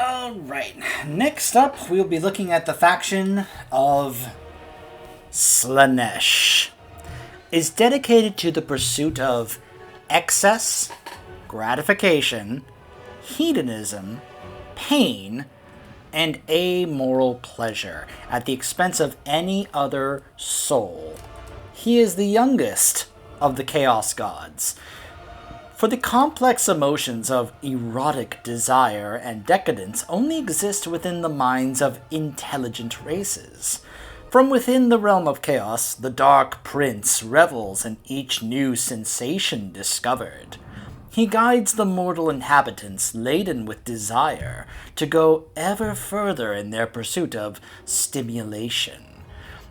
Alright, next up we'll be looking at the faction of Slanesh. Is dedicated to the pursuit of excess, gratification, hedonism, pain, and amoral pleasure at the expense of any other soul. He is the youngest of the Chaos Gods. For the complex emotions of erotic desire and decadence only exist within the minds of intelligent races. From within the realm of chaos, the Dark Prince revels in each new sensation discovered. He guides the mortal inhabitants laden with desire to go ever further in their pursuit of stimulation.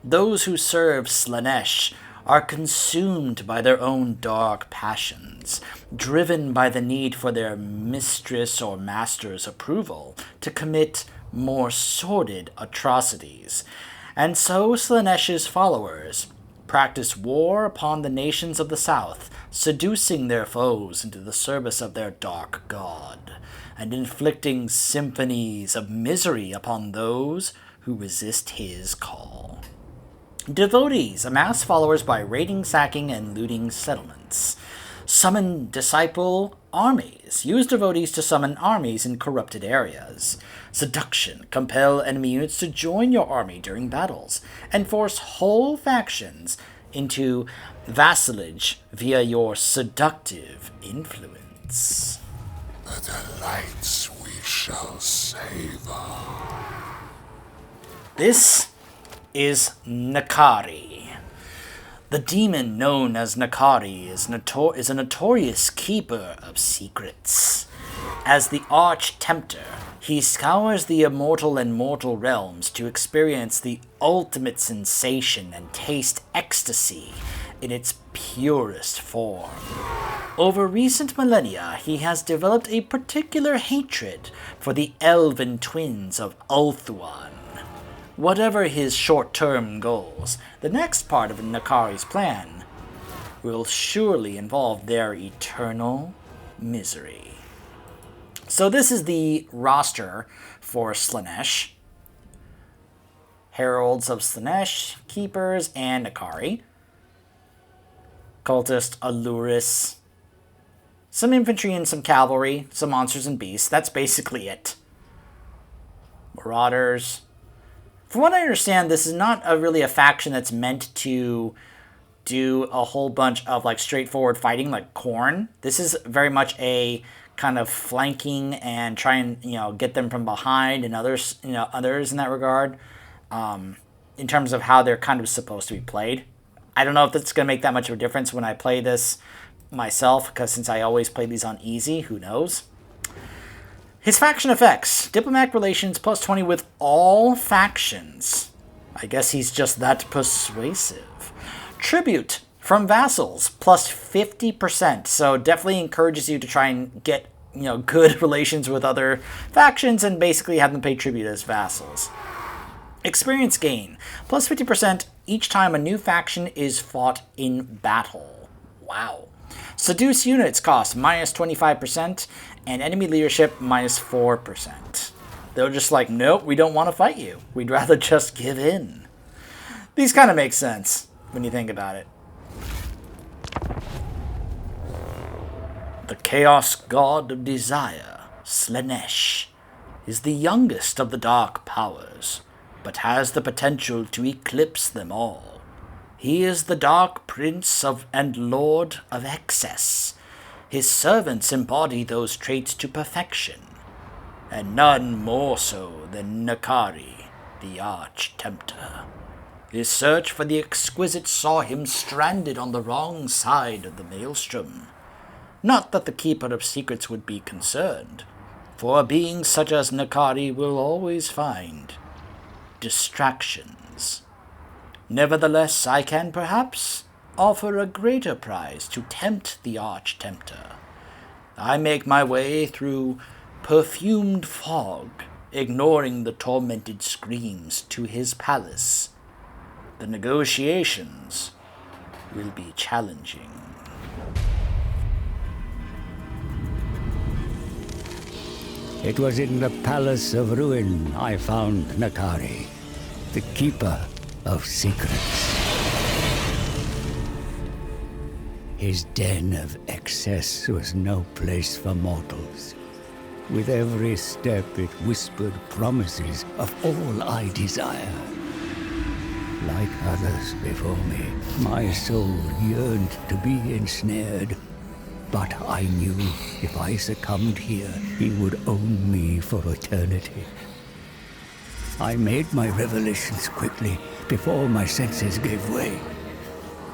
Those who serve Slanesh are consumed by their own dark passions, driven by the need for their mistress or master's approval to commit more sordid atrocities. And so Slanesh's followers practice war upon the nations of the south, seducing their foes into the service of their dark god, and inflicting symphonies of misery upon those who resist his call. Devotees amass followers by raiding, sacking, and looting settlements. Summon disciple armies. Use devotees to summon armies in corrupted areas. Seduction. Compel enemy units to join your army during battles, and force whole factions into vassalage via your seductive influence. The delights we shall savor. This is Nakari. The demon known as Nakari is a notorious keeper of secrets. As the Arch-Tempter, he scours the immortal and mortal realms to experience the ultimate sensation and taste ecstasy in its purest form. Over recent millennia, he has developed a particular hatred for the elven twins of Ulthuan. Whatever his short-term goals, the next part of Nakari's plan will surely involve their eternal misery. So this is the roster for Slanesh. Heralds of Slanesh, Keepers, and Nakari. Cultist, Aluris. Some infantry and some cavalry, some monsters and beasts. That's basically it. Marauders. From what I understand, this is not really a faction that's meant to do a whole bunch of like straightforward fighting like Khorne. This is very much a kind of flanking and try and get them from behind and others in that regard. In terms of how they're kind of supposed to be played. I don't know if that's going to make that much of a difference when I play this myself, because since I always play these on easy, who knows? His faction effects. Diplomatic relations plus 20 with all factions. I guess he's just that persuasive. Tribute from vassals plus 50%. So definitely encourages you to try and get good relations with other factions and basically have them pay tribute as vassals. Experience gain plus 50% each time a new faction is fought in battle. Wow. Seduce units cost minus 25%, and enemy leadership minus 4%. They're just like, nope, we don't want to fight you. We'd rather just give in. These kind of make sense when you think about it. The Chaos God of Desire, Slanesh, is the youngest of the Dark Powers, but has the potential to eclipse them all. He is the Dark Prince and Lord of Excess. His servants embody those traits to perfection, and none more so than Nakari, the Arch-Tempter. His search for the exquisite saw him stranded on the wrong side of the maelstrom. Not that the Keeper of Secrets would be concerned, for a being such as Nakari will always find distractions. Nevertheless, I can perhaps offer a greater prize to tempt the Arch-Tempter. I make my way through perfumed fog, ignoring the tormented screams, to his palace. The negotiations will be challenging. It was in the Palace of Ruin I found Nakari, the Keeper of Secrets. His den of excess was no place for mortals. With every step it whispered promises of all I desire. Like others before me, my soul yearned to be ensnared. But I knew if I succumbed here, he would own me for eternity. I made my revelations quickly, before my senses gave way.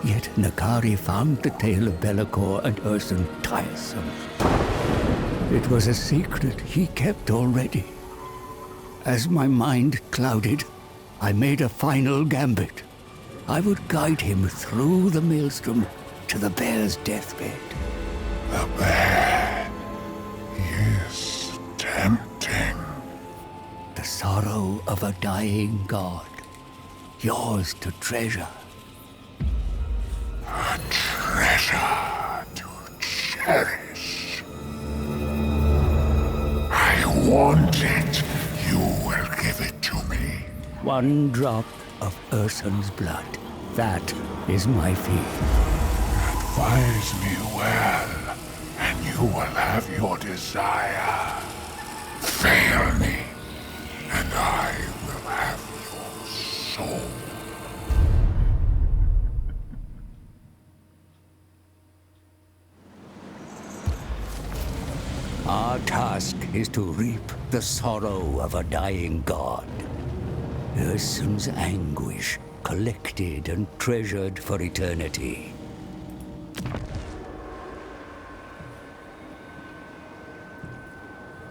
Yet Nakari found the tale of Be'lakor and Ursun tiresome. It was a secret he kept already. As my mind clouded, I made a final gambit. I would guide him through the maelstrom to the bear's deathbed. The bear is tempting. The sorrow of a dying god, yours to treasure. A treasure to cherish. I want it. You will give it to me. One drop of Ursun's blood. That is my fee. Advise me well, and you will have your desire. Fail me, and I will have your soul. Our task is to reap the sorrow of a dying god. Ursun's anguish, collected and treasured for eternity.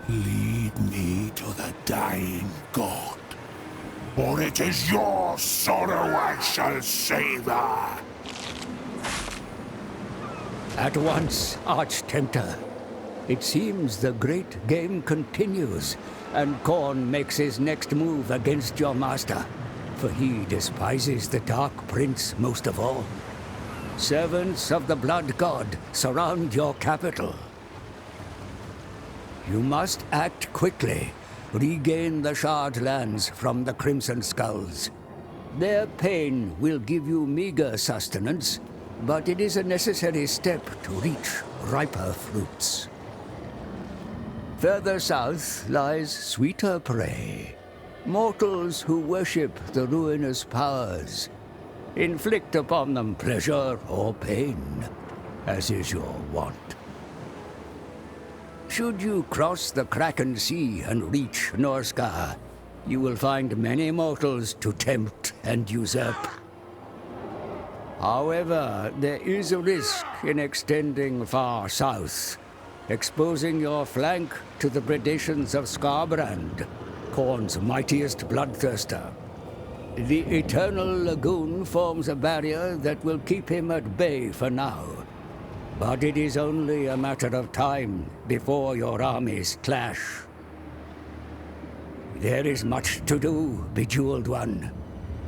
Lead me to the dying god, or it is your sorrow I shall savor. At once, Arch-Tempter. It seems the great game continues, and Khorne makes his next move against your master, for he despises the Dark Prince most of all. Servants of the Blood God surround your capital. You must act quickly. Regain the Shard lands from the Crimson Skulls. Their pain will give you meager sustenance, but it is a necessary step to reach riper fruits. Further south lies sweeter prey. Mortals who worship the ruinous powers. Inflict upon them pleasure or pain, as is your wont. Should you cross the Kraken Sea and reach Norsca, you will find many mortals to tempt and usurp. However, there is a risk in extending far south, exposing your flank to the predations of Skarbrand, Khorne's mightiest bloodthirster. The Eternal Lagoon forms a barrier that will keep him at bay for now. But it is only a matter of time before your armies clash. There is much to do, Bejeweled One.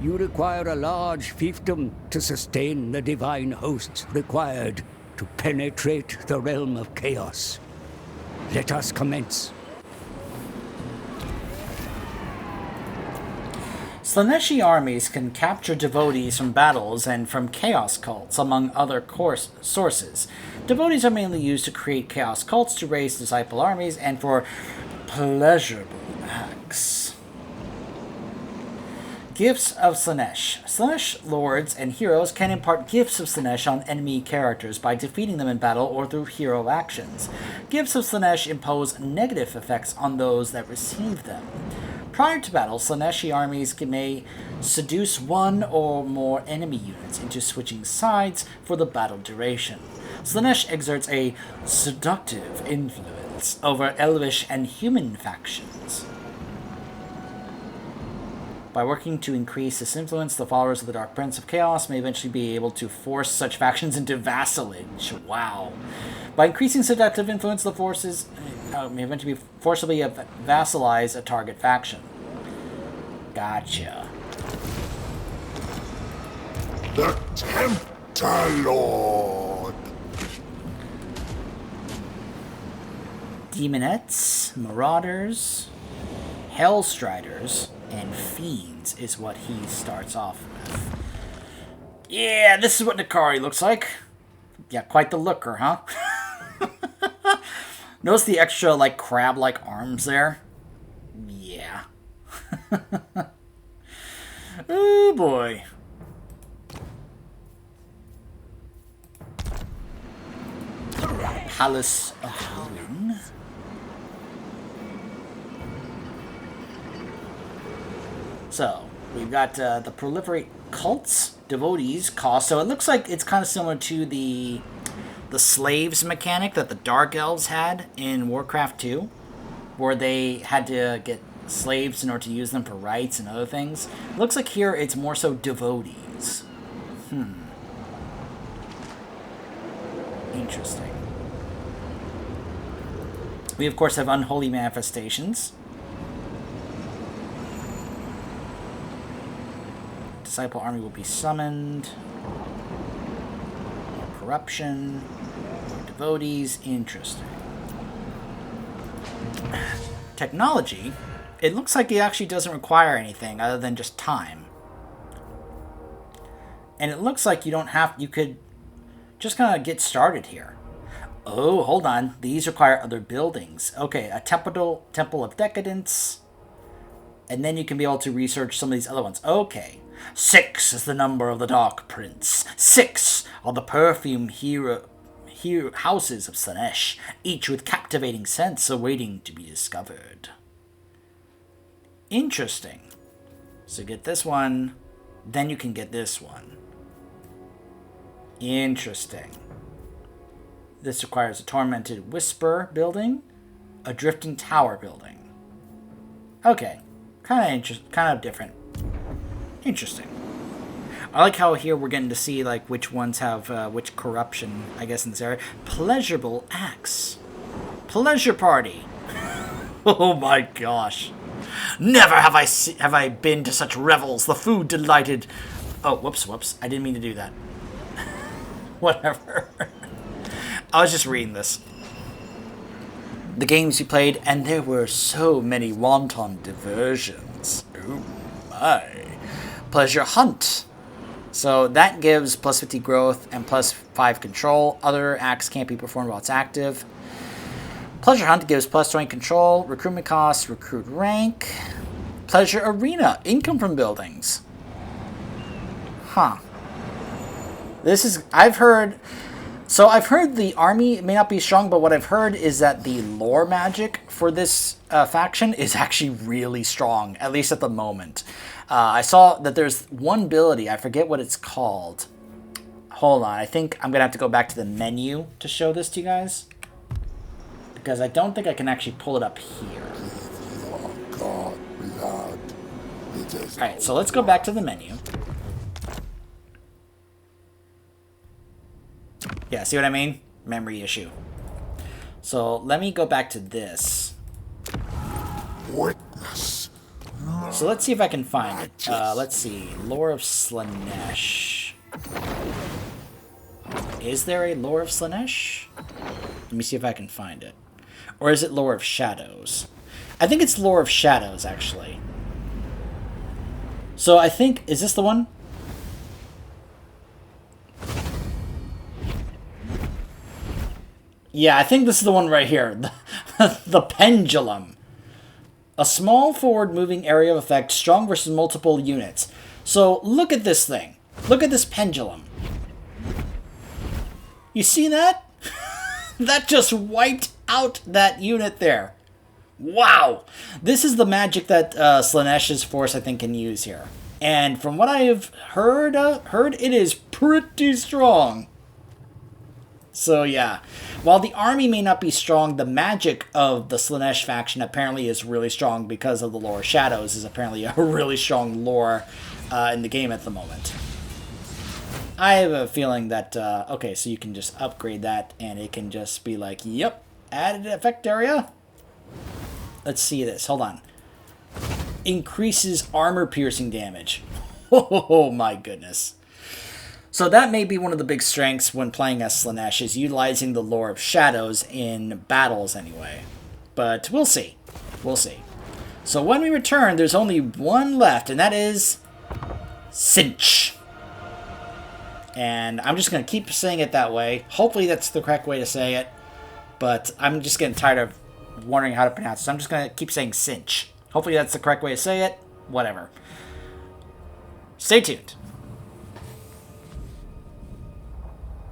You require a large fiefdom to sustain the divine hosts required to penetrate the realm of chaos. Let us commence. Slaneshi armies can capture devotees from battles and from chaos cults, among other sources. Devotees are mainly used to create chaos cults, to raise disciple armies, and for pleasurable acts. Gifts of Slanesh. Slanesh lords and heroes can impart gifts of Slanesh on enemy characters by defeating them in battle or through hero actions. Gifts of Slanesh impose negative effects on those that receive them. Prior to battle, Slaneshi armies may seduce one or more enemy units into switching sides for the battle duration. Slanesh exerts a seductive influence over Elvish and human factions. By working to increase this influence, the followers of the Dark Prince of Chaos may eventually be able to force such factions into vassalage. Wow. By increasing seductive influence, the forces may eventually forcibly vassalize a target faction. Gotcha. The Tempter Lord. Demonettes, Marauders, Hellstriders, and Fiends is what he starts off with. Yeah, this is what Nakari looks like. Yeah, quite the looker, huh? Notice the extra, like, crab-like arms there? Yeah. Oh, boy. Palace of Ruin. So, we've got the proliferate cults, devotees, cost. So it looks like it's kind of similar to the slaves mechanic that the Dark Elves had in Warcraft 2, where they had to get slaves in order to use them for rites and other things. It looks like here it's more so devotees. Interesting. We, of course, have unholy manifestations. Disciple army will be summoned. Corruption. Devotees. Interesting. Technology. It looks like it actually doesn't require anything other than just time. And it looks like you could just kind of get started here. Oh, hold on. These require other buildings. Okay, a temple of decadence. And then you can be able to research some of these other ones. Okay. 6 is the number of the Dark Prince. 6 are the perfume hero houses of Slanesh, each with captivating scents awaiting to be discovered. Interesting. So get this one, then you can get this one. Interesting. This requires a Tormented Whisper building, a Drifting Tower building. Okay, kind of different. Interesting. I like how here we're getting to see like which ones have which corruption, I guess, in this area. Pleasurable acts. Pleasure party. Oh my gosh. Never have I been to such revels. The food delighted. Oh, whoops. I didn't mean to do that. Whatever. I was just reading this. The games you played, and there were so many wanton diversions. Oh my. Pleasure hunt. So that gives plus 50 growth and plus 5 control. Other acts can't be performed while it's active. Pleasure hunt gives plus 20 control, recruitment costs, recruit rank. Pleasure arena, income from buildings. Huh. I've heard the army may not be strong, but what I've heard is that the lore magic for this faction is actually really strong, at least at the moment. I saw that there's one ability, I forget what it's called. Hold on, I think I'm going to have to go back to the menu to show this to you guys. Because I don't think I can actually pull it up here. Alright, so let's go back to the menu. Yeah, see what I mean? Memory issue. So let me go back to this. Witness. So let's see if I can find it. Let's see. Lore of Slanesh. Is there a Lore of Slanesh? Let me see if I can find it. Or is it Lore of Shadows? I think it's Lore of Shadows, actually. So I think... Is this the one? Yeah, I think this is the one right here. The Pendulum. A small forward-moving area of effect, strong versus multiple units. So, look at this thing. Look at this pendulum. You see that? That just wiped out that unit there. Wow! This is the magic that Slanesh's force, I think, can use here. And from what I have heard, it is pretty strong. So yeah, while the army may not be strong, the magic of the Slanesh faction apparently is really strong because of the lore. Shadows is apparently a really strong lore in the game at the moment. I have a feeling that, okay, so you can just upgrade that and it can just be like, yep, added effect area. Let's see this, hold on. Increases armor piercing damage. Oh my goodness. So that may be one of the big strengths when playing as Slanesh, is utilizing the lore of Shadows in battles anyway. But we'll see. We'll see. So when we return, there's only one left, and that is cinch. And I'm just going to keep saying it that way. Hopefully that's the correct way to say it. But I'm just getting tired of wondering how to pronounce it. So I'm just going to keep saying cinch. Hopefully that's the correct way to say it. Whatever. Stay tuned.